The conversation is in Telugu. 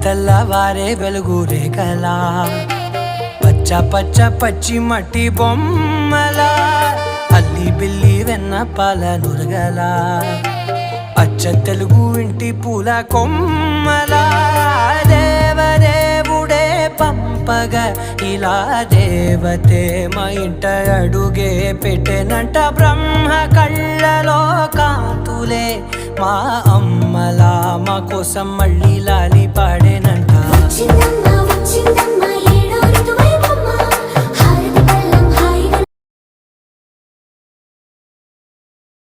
తెల్లవారే వెలుగు రేఖలా పచ్చ పచ్చ పచ్చి మట్టి బొమ్మలా అల్లి బిల్లి వెన్న పాల నురగలా అచ్చ తెలుగు ఇంటి పూల కొమ్మలా దేవదేవుడే పంపగా ఇలా దేవతే మా ఇంట అడుగే పెట్టెనంట బ్రహ్మ కళ్ళలో కాంతులే మా అమ్మలా మా కోసం మళ్ళీ లాలి పాడేనంట.